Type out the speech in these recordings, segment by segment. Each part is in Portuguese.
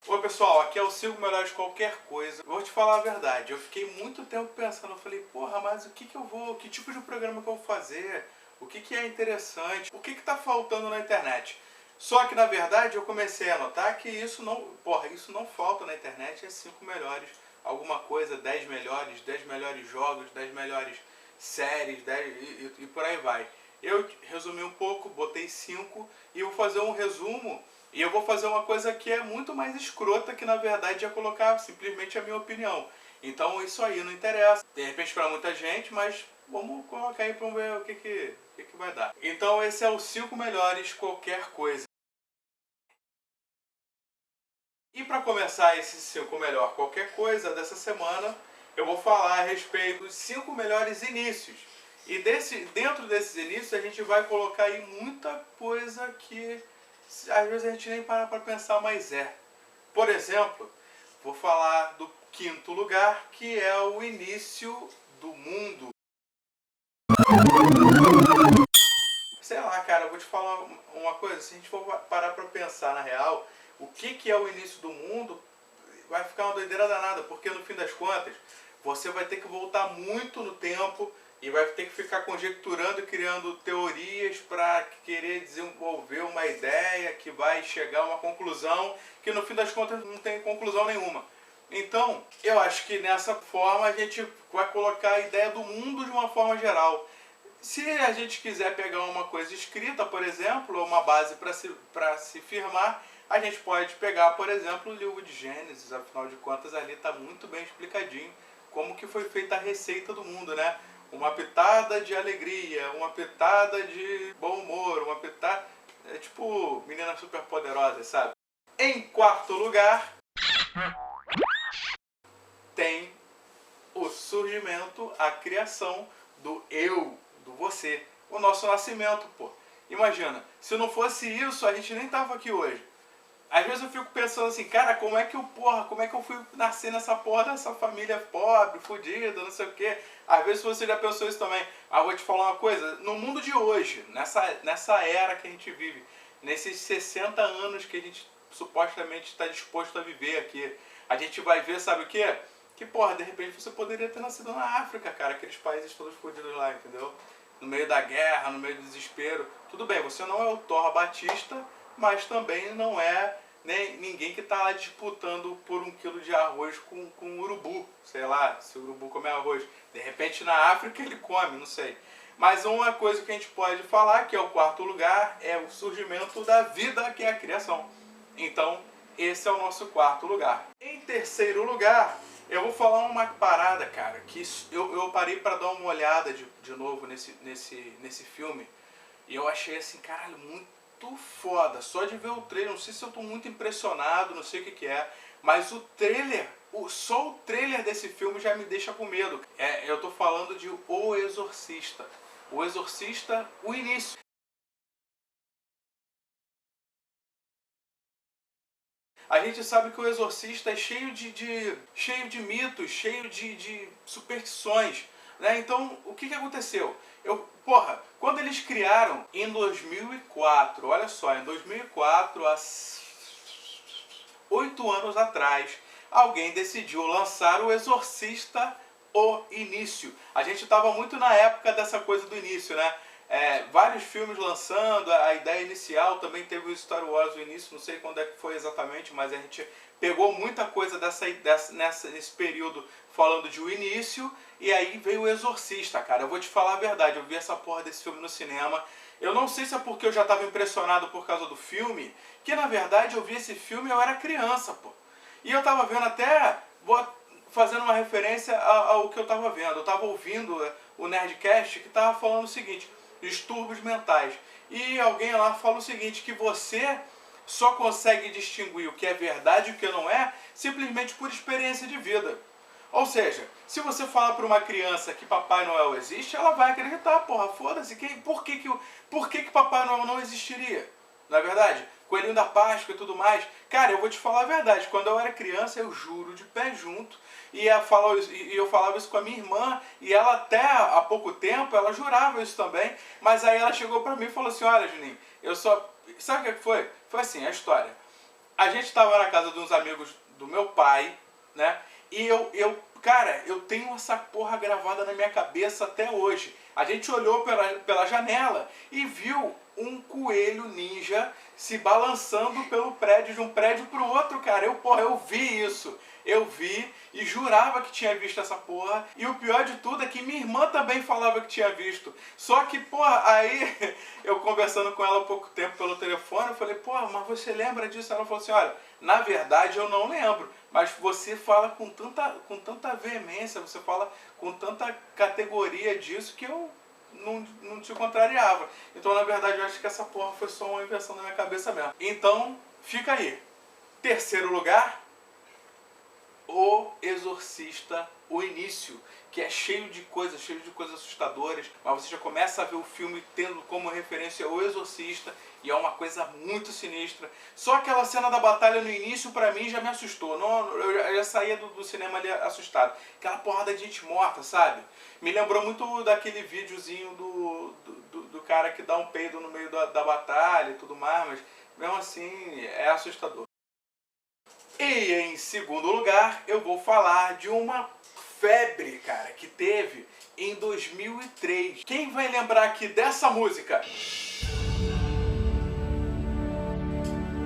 Oi pessoal, aqui é o 5 melhores de qualquer coisa. Vou te falar a verdade, eu fiquei muito tempo pensando, eu falei, porra, mas o que que eu vou, que tipo de programa que eu vou fazer? O que que é interessante? O que que tá faltando na internet? Só que na verdade eu comecei a notar que isso não falta na internet, é 5 melhores, alguma coisa, 10 melhores jogos, 10 melhores séries, 10 e por aí vai. Eu resumi um pouco, botei 5 e vou fazer um resumo. E eu vou fazer uma coisa que é muito mais escrota, que na verdade é colocar simplesmente a minha opinião. Então isso aí não interessa. De repente para muita gente, mas vamos colocar aí para ver o que vai dar. Então esse é o 5 melhores qualquer coisa. E para começar esse 5 melhor qualquer coisa dessa semana, eu vou falar a respeito dos 5 melhores inícios. E dentro desses inícios a gente vai colocar aí muita coisa que às vezes a gente nem para pensar, mas é. Por exemplo, vou falar do quinto lugar, que é o início do mundo. Sei lá, cara, eu vou te falar uma coisa, se a gente for parar pra pensar na real, o que é o início do mundo, vai ficar uma doideira danada, porque no fim das contas, você vai ter que voltar muito no tempo e vai ter que ficar conjecturando e criando teorias para querer desenvolver uma ideia que vai chegar a uma conclusão que no fim das contas não tem conclusão nenhuma. Então, eu acho que nessa forma a gente vai colocar a ideia do mundo de uma forma geral. Se a gente quiser pegar uma coisa escrita, por exemplo, uma base para se firmar, a gente pode pegar, por exemplo, o livro de Gênesis, afinal de contas ali está muito bem explicadinho como que foi feita a receita do mundo, né? Uma pitada de alegria, uma pitada de bom humor, uma pitada... É tipo Meninas Superpoderosas, sabe? Em quarto lugar, tem o surgimento, a criação do eu, do você. O nosso nascimento, pô. Imagina, se não fosse isso, a gente nem tava aqui hoje. Às vezes eu fico pensando assim, cara, como é que eu fui nascer nessa porra dessa família pobre, fodida, não sei o quê. Às vezes você já pensou isso também. Ah, vou te falar uma coisa, no mundo de hoje, nessa era que a gente vive, nesses 60 anos que a gente supostamente está disposto a viver aqui, a gente vai ver, sabe o quê? Que, porra, de repente você poderia ter nascido na África, cara, aqueles países todos fodidos lá, entendeu? No meio da guerra, no meio do desespero. Tudo bem, você não é o Thor Batista, mas também não é nem ninguém que está lá disputando por 1 quilo de arroz com um urubu. Sei lá, se o urubu come arroz. De repente na África ele come, não sei. Mas uma coisa que a gente pode falar, que é o quarto lugar, é o surgimento da vida, que é a criação. Então, esse é o nosso quarto lugar. Em terceiro lugar, eu vou falar uma parada, cara, que eu parei para dar uma olhada de novo nesse filme. E eu achei assim, caralho, muito foda. Só de ver o trailer, não sei se eu tô muito impressionado, não sei o que é. Mas o trailer, só o trailer desse filme já me deixa com medo. Eu tô falando de O Exorcista. O Exorcista, o início. A gente sabe que o Exorcista é cheio de mitos, cheio de superstições, né? Então, o que aconteceu? Quando eles criaram em 2004, olha só, em 2004, há 8 anos atrás, alguém decidiu lançar o Exorcista, o início. A gente estava muito na época dessa coisa do início, né? Vários filmes lançando, a ideia inicial também teve o Star Wars no início, não sei quando é que foi exatamente, mas a gente pegou muita coisa nesse período falando de o início, e aí veio o Exorcista, cara. Eu vou te falar a verdade, eu vi essa porra desse filme no cinema, eu não sei se é porque eu já estava impressionado por causa do filme, que na verdade eu vi esse filme e eu era criança, pô. E eu tava vendo até, fazendo uma referência ao que eu tava vendo, eu tava ouvindo o Nerdcast que tava falando o seguinte: distúrbios mentais. E alguém lá fala o seguinte, que você só consegue distinguir o que é verdade e o que não é simplesmente por experiência de vida. Ou seja, se você falar para uma criança que Papai Noel existe, ela vai acreditar, porra, foda-se, por que Papai Noel não existiria? Não é verdade? Coelhinho da Páscoa e tudo mais. Cara, eu vou te falar a verdade, quando eu era criança, eu juro de pé junto, e eu falava isso com a minha irmã, e ela até há pouco tempo, ela jurava isso também, mas aí ela chegou pra mim e falou assim, olha, Juninho, eu só... Sabe o que foi? Foi assim, a história. A gente estava na casa de uns amigos do meu pai, né? E cara, eu tenho essa porra gravada na minha cabeça até hoje. A gente olhou pela janela e viu um coelho ninja se balançando pelo prédio, de um prédio pro outro, cara. Eu vi isso. Eu vi e jurava que tinha visto essa porra. E o pior de tudo é que minha irmã também falava que tinha visto. Só que, porra, aí eu conversando com ela há pouco tempo pelo telefone, eu falei, porra, mas você lembra disso? Ela falou assim, olha, na verdade eu não lembro. Mas você fala com tanta veemência, você fala com tanta categoria disso que eu não te contrariava. Então, na verdade, eu acho que essa porra foi só uma invenção da minha cabeça mesmo. Então, fica aí. Terceiro lugar, O Exorcista, o início, que é cheio de coisas assustadoras, mas você já começa a ver o filme tendo como referência O Exorcista, e é uma coisa muito sinistra. Só aquela cena da batalha no início, pra mim, já me assustou. Não, eu já saía do cinema ali assustado. Aquela porrada de gente morta, sabe? Me lembrou muito daquele videozinho do cara que dá um peido no meio da batalha e tudo mais, mas mesmo assim é assustador. E em segundo lugar, eu vou falar de uma febre, cara, que teve em 2003. Quem vai lembrar aqui dessa música?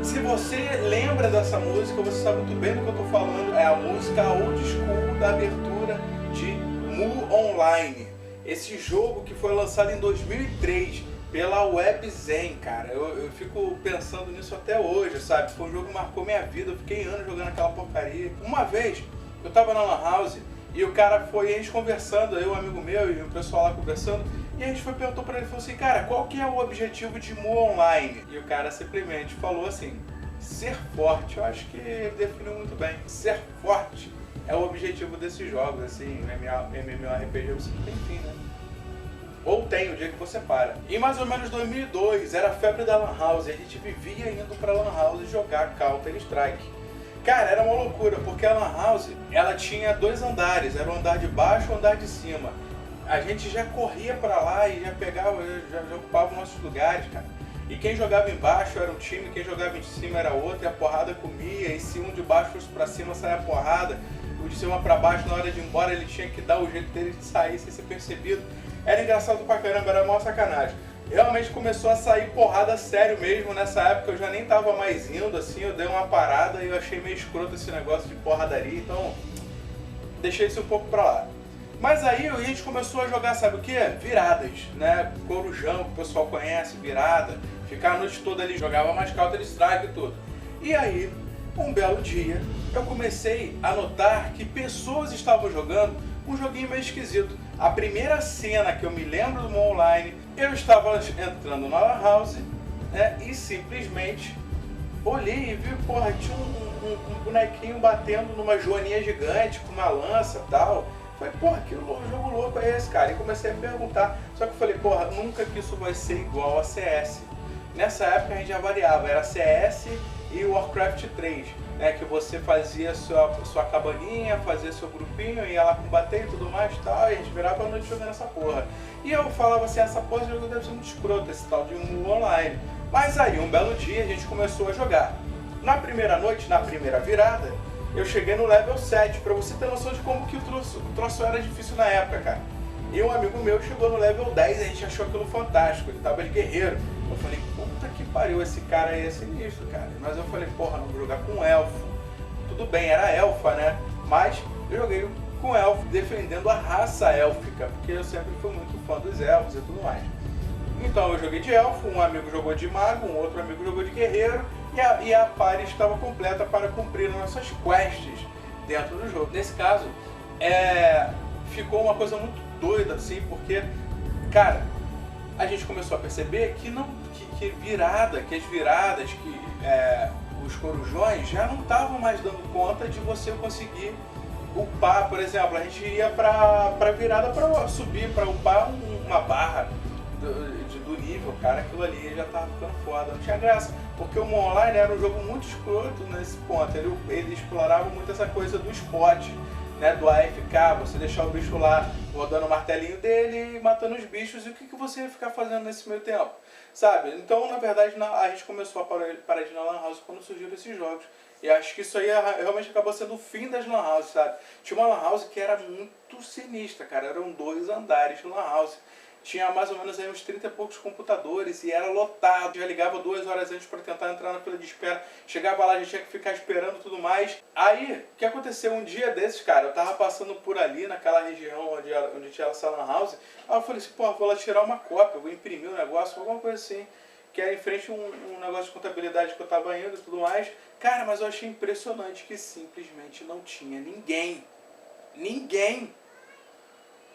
Se você lembra dessa música, você sabe muito bem do que eu tô falando. É a música old school da abertura de Mu Online. Esse jogo que foi lançado em 2003 pela WebZen, cara. Eu fico pensando nisso até hoje, sabe? Foi um jogo que marcou minha vida. Eu fiquei anos jogando aquela porcaria. Uma vez, eu tava na Lan House e o cara foi, a gente conversando, eu, um amigo meu e o pessoal lá conversando, e a gente perguntou pra ele, falou assim, cara, qual que é o objetivo de Mu Online? E o cara simplesmente falou assim, ser forte. Eu acho que ele definiu muito bem. Ser forte é o objetivo desses jogos, assim, MMORPG, você não tem fim, né? Ou tem o dia que você para. Em mais ou menos 2002, era a febre da Lan House, e a gente vivia indo pra Lan House jogar Counter Strike. Cara, era uma loucura, porque a Lan House, ela tinha 2 andares, era o andar de baixo e o andar de cima. A gente já corria pra lá e já pegava, já ocupava os nossos lugares, cara. E quem jogava embaixo era um time, quem jogava em cima era outro, e a porrada comia, e se um de baixo fosse pra cima, saia a porrada. O de cima pra baixo, na hora de ir embora, ele tinha que dar o jeito dele de sair sem ser percebido. Era engraçado pra caramba, era a maior sacanagem. Realmente começou a sair porrada sério mesmo, nessa época eu já nem tava mais indo, assim, eu dei uma parada e eu achei meio escroto esse negócio de porradaria, então deixei isso um pouco pra lá. Mas aí a gente começou a jogar, sabe o que? Viradas, né? Corujão, que o pessoal conhece, virada. Ficar a noite toda ali, jogava mais Counter Strike e tudo. E aí, um belo dia, eu comecei a notar que pessoas estavam jogando um joguinho meio esquisito. A primeira cena que eu me lembro do Mu Online, eu estava entrando na Lan House, né, e simplesmente olhei e vi, porra, tinha um bonequinho batendo numa joaninha gigante com uma lança e tal. Falei, porra, que jogo louco é esse, cara? E comecei a perguntar, só que eu falei, porra, nunca que isso vai ser igual a CS. Nessa época a gente já variava, era CS e Warcraft 3, né, que você fazia sua cabaninha, fazia seu grupinho, ia lá combater e tudo mais e tal, e a gente virava a noite jogando essa porra. E eu falava assim, essa porra de jogo deve ser muito escroto, esse tal de Mu Online. Mas aí, um belo dia, a gente começou a jogar. Na primeira noite, na primeira virada, eu cheguei no level 7, pra você ter noção de como que o troço era difícil na época, cara. E um amigo meu chegou no level 10 e a gente achou aquilo fantástico, ele tava de guerreiro. Eu falei, puta que pariu, esse cara aí é sinistro, cara. Mas eu falei, porra, não vou jogar com elfo. Tudo bem, era elfa, né? Mas eu joguei com elfo, defendendo a raça élfica, porque eu sempre fui muito fã dos elfos e tudo mais. Então eu joguei de elfo, um amigo jogou de mago, um outro amigo jogou de guerreiro, e a party estava completa para cumprir nossas quests dentro do jogo. Nesse caso, ficou uma coisa muito doida, assim, porque, cara, a gente começou a perceber que as viradas, os corujões já não estavam mais dando conta de você conseguir upar. Por exemplo, a gente ia pra virada para subir, para upar uma barra do nível, cara, aquilo ali já tava ficando foda, não tinha graça, porque o Mu Online era um jogo muito escroto nesse ponto, ele explorava muito essa coisa do spot, né, do AFK, você deixar o bicho lá rodando o martelinho dele e matando os bichos, e o que você ia ficar fazendo nesse meio tempo? Sabe? Então, na verdade, a gente começou a parar de ir na Lan House quando surgiram esses jogos. E acho que isso aí realmente acabou sendo o fim das Lan House, sabe? Tinha uma Lan House que era muito sinistra, cara. Eram 2 andares de Lan House. Tinha mais ou menos aí uns 30 e poucos computadores e era lotado. Já ligava 2 horas antes para tentar entrar na fila de espera. Chegava lá, a gente tinha que ficar esperando e tudo mais. Aí, o que aconteceu? Um dia desses, cara, eu tava passando por ali, naquela região onde tinha essa Lan House. Aí eu falei assim, pô, vou lá tirar uma cópia, vou imprimir um negócio, alguma coisa assim. Que era em frente a um negócio de contabilidade que eu tava indo e tudo mais. Cara, mas eu achei impressionante que simplesmente não tinha ninguém. Ninguém!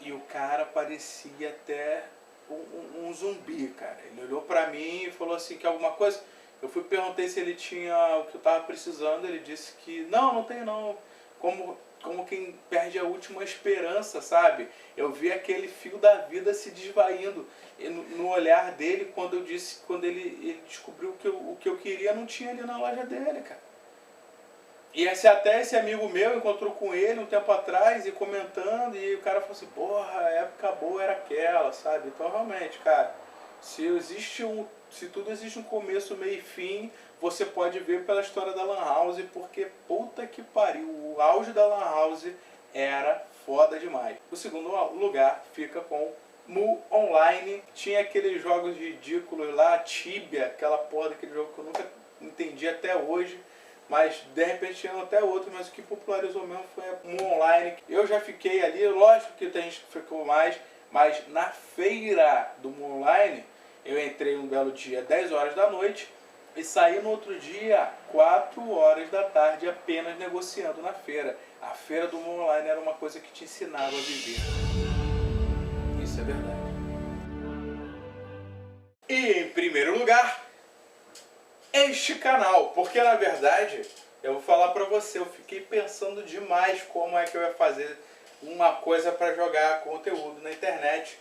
E o cara parecia até um zumbi, cara. Ele olhou pra mim e falou assim, que alguma coisa... Eu perguntei se ele tinha o que eu tava precisando, ele disse que não tenho não. Como quem perde a última esperança, sabe? Eu vi aquele fio da vida se desvaindo no olhar dele quando ele descobriu que o que eu queria não tinha ali na loja dele, cara. E até esse amigo meu encontrou com ele um tempo atrás e comentando, e o cara falou assim, porra, a época boa era aquela, sabe? Então realmente, cara, se tudo existe um começo, meio e fim, você pode ver pela história da Lan House, porque puta que pariu, o auge da Lan House era foda demais. O segundo lugar fica com Mu Online. Tinha aqueles jogos ridículos lá, Tibia, aquela porra daquele jogo que eu nunca entendi até hoje. Mas de repente tinha até outro, mas o que popularizou mesmo foi a Mu Online. Eu já fiquei ali, lógico que tem gente que ficou mais, mas na feira do Mu Online, eu entrei um belo dia 10 horas da noite e saí no outro dia 4 horas da tarde apenas negociando na feira. A feira do Mu Online era uma coisa que te ensinava a viver. Isso é verdade. E em primeiro lugar, este canal, porque na verdade, eu vou falar pra você, eu fiquei pensando demais como é que eu ia fazer uma coisa pra jogar conteúdo na internet,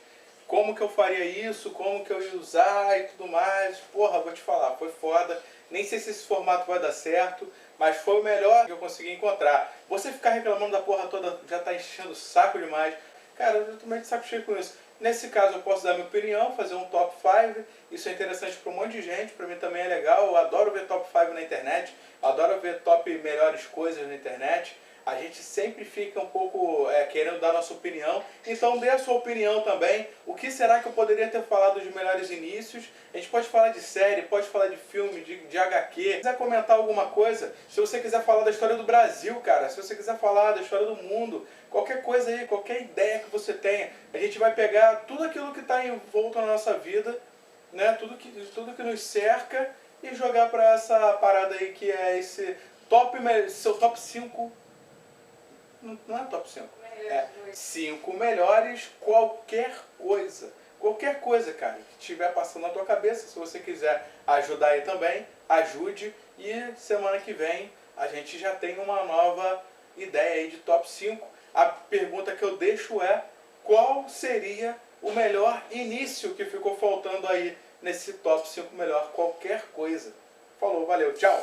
como que eu faria isso, como que eu ia usar e tudo mais. Porra, vou te falar, foi foda, nem sei se esse formato vai dar certo, mas foi o melhor que eu consegui encontrar. Você ficar reclamando da porra toda já tá enchendo o saco demais. Cara, eu tô meio de saco cheio com isso. Nesse caso eu posso dar minha opinião, fazer um top 5, isso é interessante para um monte de gente, para mim também é legal, eu adoro ver top 5 na internet, adoro ver top melhores coisas na internet, a gente sempre fica um pouco querendo dar nossa opinião, então dê a sua opinião também, o que será que eu poderia ter falado dos melhores inícios, a gente pode falar de série, pode falar de filme, de HQ, se quiser comentar alguma coisa, se você quiser falar da história do Brasil, cara, se você quiser falar da história do mundo, qualquer coisa aí, qualquer ideia que você tenha, a gente vai pegar tudo aquilo que está envolto na nossa vida, né, tudo que nos cerca e jogar para essa parada aí que é esse seu top 5, não é top 5, é 5 melhores qualquer coisa, cara, que estiver passando na tua cabeça. Se você quiser ajudar aí também, ajude, e semana que vem a gente já tem uma nova ideia aí de top 5. A pergunta que eu deixo é, qual seria o melhor início que ficou faltando aí nesse top 5 melhor qualquer coisa? Falou, valeu, tchau!